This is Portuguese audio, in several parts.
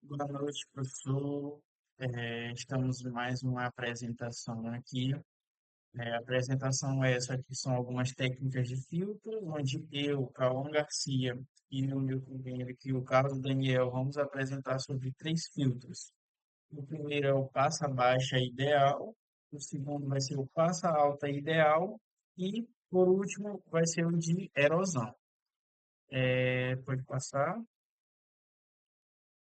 Boa noite, professor. Estamos em mais uma apresentação aqui. A apresentação essa aqui são algumas técnicas de filtro, onde eu, Cauã Garcia, e o meu companheiro aqui, o Carlos Daniel, vamos apresentar sobre três filtros. O primeiro é o passa-baixa ideal, o segundo vai ser o passa-alta ideal e, por último, vai ser o de erosão. Pode passar.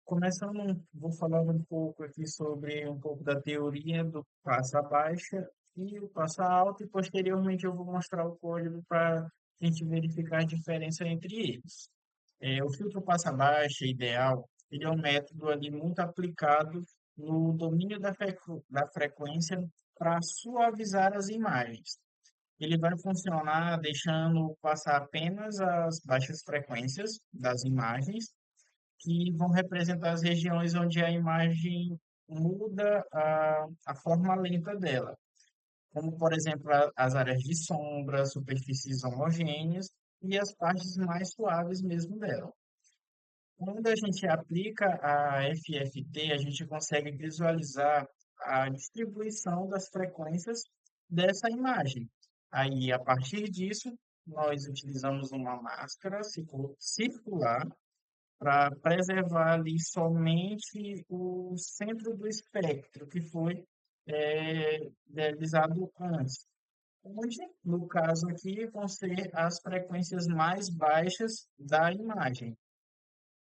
Começando, vou falar um pouco aqui sobre um pouco da teoria do passa baixa e o passa alta, e posteriormente eu vou mostrar o código para a gente verificar a diferença entre eles. O filtro passa baixa ideal, ele é um método ali muito aplicado no domínio da frequência para suavizar as imagens. Ele vai funcionar deixando passar apenas as baixas frequências das imagens que vão representar as regiões onde a imagem muda a forma lenta dela, como, por exemplo, as áreas de sombra, superfícies homogêneas e as partes mais suaves mesmo dela. Quando a gente aplica a FFT, a gente consegue visualizar a distribuição das frequências dessa imagem. Aí, a partir disso, nós utilizamos uma máscara circular para preservar ali somente o centro do espectro que foi realizado antes. Onde, no caso aqui, vão ser as frequências mais baixas da imagem.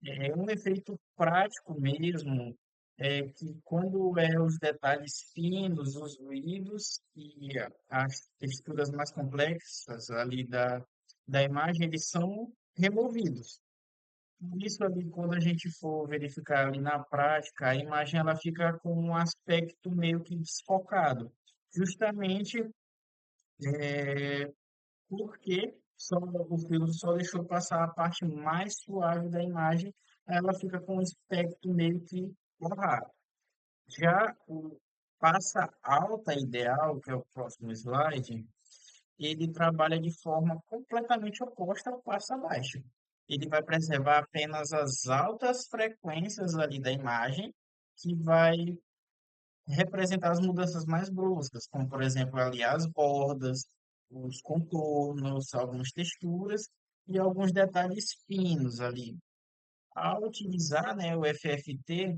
É um efeito prático mesmo, que quando os detalhes finos, os ruídos e as texturas mais complexas ali da imagem, eles são removidos. Isso ali, quando a gente for verificar ali na prática, a imagem ela fica com um aspecto meio que desfocado, justamente porque o filtro só deixou passar a parte mais suave da imagem, ela fica com um aspecto meio que borrado. Já o passa alta ideal, que é o próximo slide, ele trabalha de forma completamente oposta ao passa baixa. Ele vai preservar apenas as altas frequências ali da imagem, que vai representar as mudanças mais bruscas, como por exemplo ali as bordas, os contornos, algumas texturas e alguns detalhes finos ali. Ao utilizar, né, o FFT,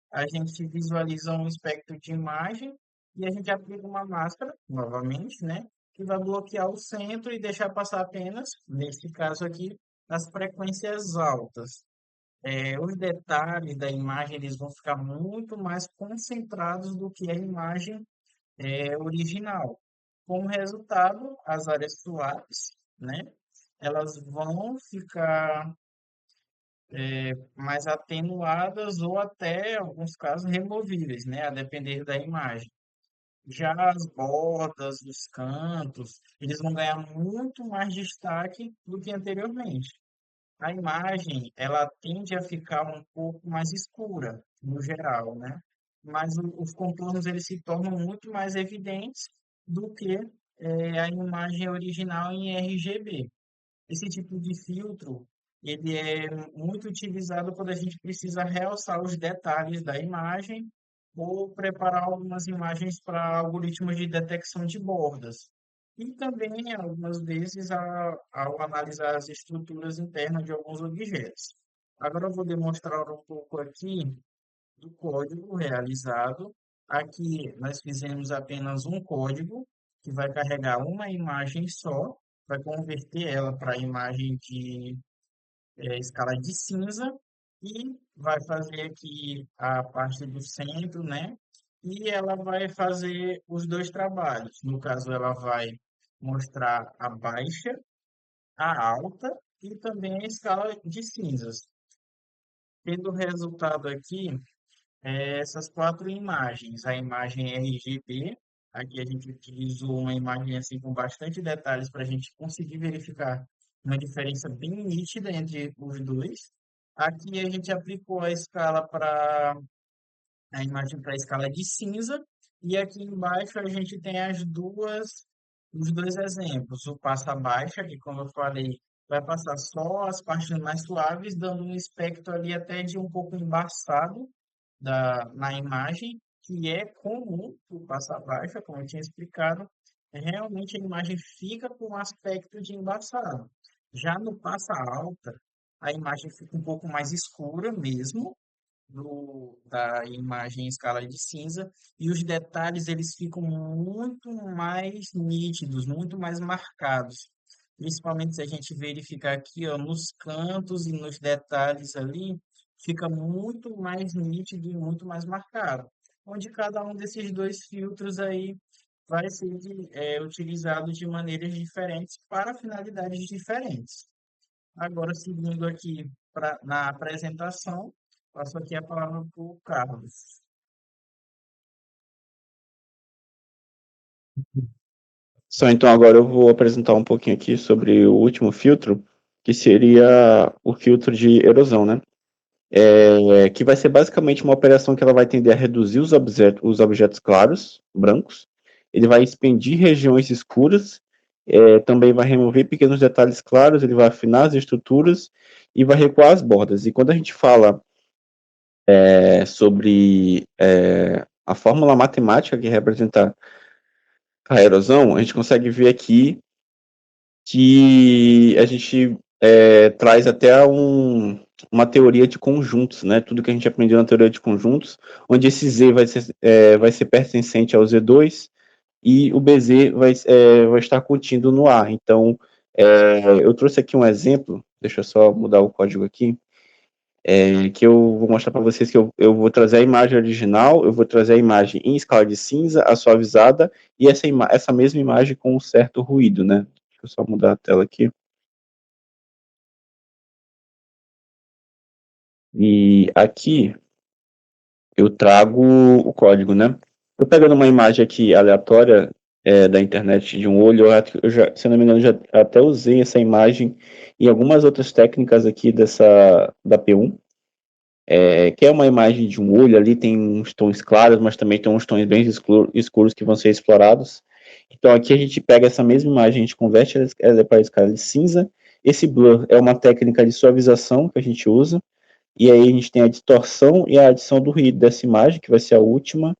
a gente visualiza um espectro de imagem e a gente aplica uma máscara, novamente, né, que vai bloquear o centro e deixar passar apenas, neste caso aqui, as frequências altas. Os detalhes da imagem eles vão ficar muito mais concentrados do que a imagem original. Como resultado, as áreas suaves, né, elas vão ficar mais atenuadas ou até, em alguns casos, removíveis, né, a depender da imagem. Já as bordas, os cantos, eles vão ganhar muito mais destaque do que anteriormente. A imagem, ela tende a ficar um pouco mais escura, no geral, né? Mas os contornos, eles se tornam muito mais evidentes do que a imagem original em RGB. Esse tipo de filtro, ele é muito utilizado quando a gente precisa realçar os detalhes da imagem ou preparar algumas imagens para algoritmos de detecção de bordas. E também, algumas vezes, ao analisar as estruturas internas de alguns objetos. Agora eu vou demonstrar um pouco aqui do código realizado. Aqui nós fizemos apenas um código que vai carregar uma imagem só, vai converter ela para a imagem de escala de cinza e vai fazer aqui a parte do centro, né? E ela vai fazer os dois trabalhos. No caso, ela vai mostrar a baixa, a alta e também a escala de cinzas. Tendo o resultado aqui, essas quatro imagens. A imagem RGB, aqui a gente utilizou uma imagem assim com bastante detalhes para a gente conseguir verificar uma diferença bem nítida entre os dois. Aqui a gente aplicou a escala para a imagem para a escala de cinza e aqui embaixo a gente tem os dois exemplos, o passa baixa, que como eu falei, vai passar só as partes mais suaves, dando um aspecto ali até de um pouco embaçado na imagem, que é comum o passa baixa, como eu tinha explicado, realmente a imagem fica com um aspecto de embaçado. Já no passa alta, a imagem fica um pouco mais escura mesmo, da imagem em escala de cinza, e os detalhes eles ficam muito mais nítidos, muito mais marcados. Principalmente se a gente verificar aqui, ó, nos cantos e nos detalhes ali, fica muito mais nítido e muito mais marcado. Onde cada um desses dois filtros aí vai ser utilizado de maneiras diferentes para finalidades diferentes. Agora, seguindo aqui na apresentação, passo aqui a palavra para o Carlos. Só então agora eu vou apresentar um pouquinho aqui sobre o último filtro, que seria o filtro de erosão, né? Que vai ser basicamente uma operação que ela vai tender a reduzir os objetos claros, brancos, ele vai expandir regiões escuras, também vai remover pequenos detalhes claros, ele vai afinar as estruturas e vai recuar as bordas. E quando a gente fala sobre a fórmula matemática que representa a erosão, a gente consegue ver aqui que a gente traz até uma teoria de conjuntos, né? Tudo que a gente aprendeu na teoria de conjuntos, onde esse Z vai ser pertencente ao Z2 e o BZ vai estar contido no A. Então, eu trouxe aqui um exemplo, deixa eu só mudar o código aqui, que eu vou mostrar para vocês que eu vou trazer a imagem original, eu vou trazer a imagem em escala de cinza, a suavizada, e essa mesma imagem com um certo ruído, né? Deixa eu só mudar a tela aqui. E aqui eu trago o código, né? Eu pegando uma imagem aqui aleatória da internet de um olho, se eu não me engano, já até usei essa imagem em algumas outras técnicas aqui da P1, que é uma imagem de um olho ali, tem uns tons claros, mas também tem uns tons bem escuros que vão ser explorados. Então aqui a gente pega essa mesma imagem, a gente converte ela para a escala de cinza. Esse blur é uma técnica de suavização que a gente usa. E aí a gente tem a distorção e a adição do ruído dessa imagem, que vai ser a última,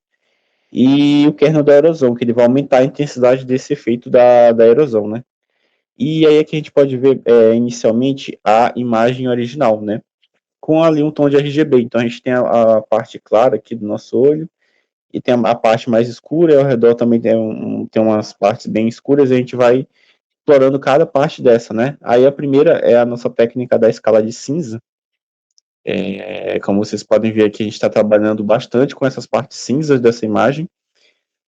e o kernel da erosão, que ele vai aumentar a intensidade desse efeito da erosão, né? E aí aqui a gente pode ver inicialmente a imagem original, né? Com ali um tom de RGB. Então a gente tem a parte clara aqui do nosso olho, e tem a parte mais escura, e ao redor também tem umas partes bem escuras, e a gente vai explorando cada parte dessa, né? Aí a primeira é a nossa técnica da escala de cinza. Como vocês podem ver aqui, a gente está trabalhando bastante com essas partes cinzas dessa imagem.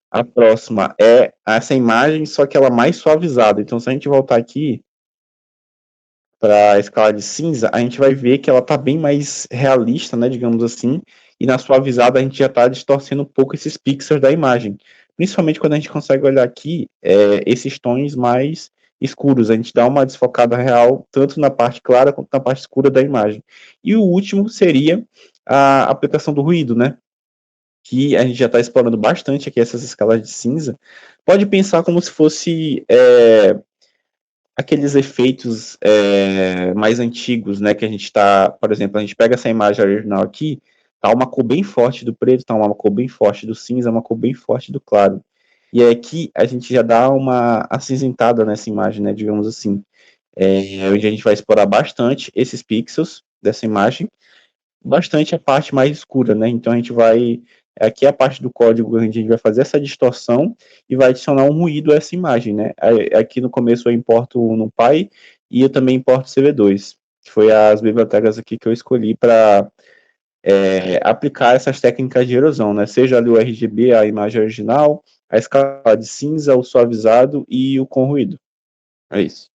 A próxima é essa imagem, só que ela mais suavizada. Então, se a gente voltar aqui para a escala de cinza, a gente vai ver que ela está bem mais realista, né, digamos assim. E na suavizada, a gente já está distorcendo um pouco esses pixels da imagem. Principalmente quando a gente consegue olhar aqui esses tons mais escuros. A gente dá uma desfocada real, tanto na parte clara quanto na parte escura da imagem. E o último seria a aplicação do ruído, né? Que a gente já está explorando bastante aqui essas escalas de cinza. Pode pensar como se fosse aqueles efeitos mais antigos, né? Que a gente está, por exemplo, a gente pega essa imagem original aqui, tá uma cor bem forte do preto, tá uma cor bem forte do cinza, uma cor bem forte do claro. E aí aqui a gente já dá uma acinzentada nessa imagem, né? Digamos assim, onde a gente vai explorar bastante esses pixels dessa imagem, bastante a parte mais escura, né? Então a gente vai. Aqui é a parte do código onde a gente vai fazer essa distorção e vai adicionar um ruído a essa imagem, né? Aqui no começo eu importo o NumPy e eu também importo o CV2, que foi as bibliotecas aqui que eu escolhi para aplicar essas técnicas de erosão, né? Seja ali o RGB, a imagem original, a escala de cinza, o suavizado e o com ruído. É isso.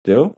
Entendeu?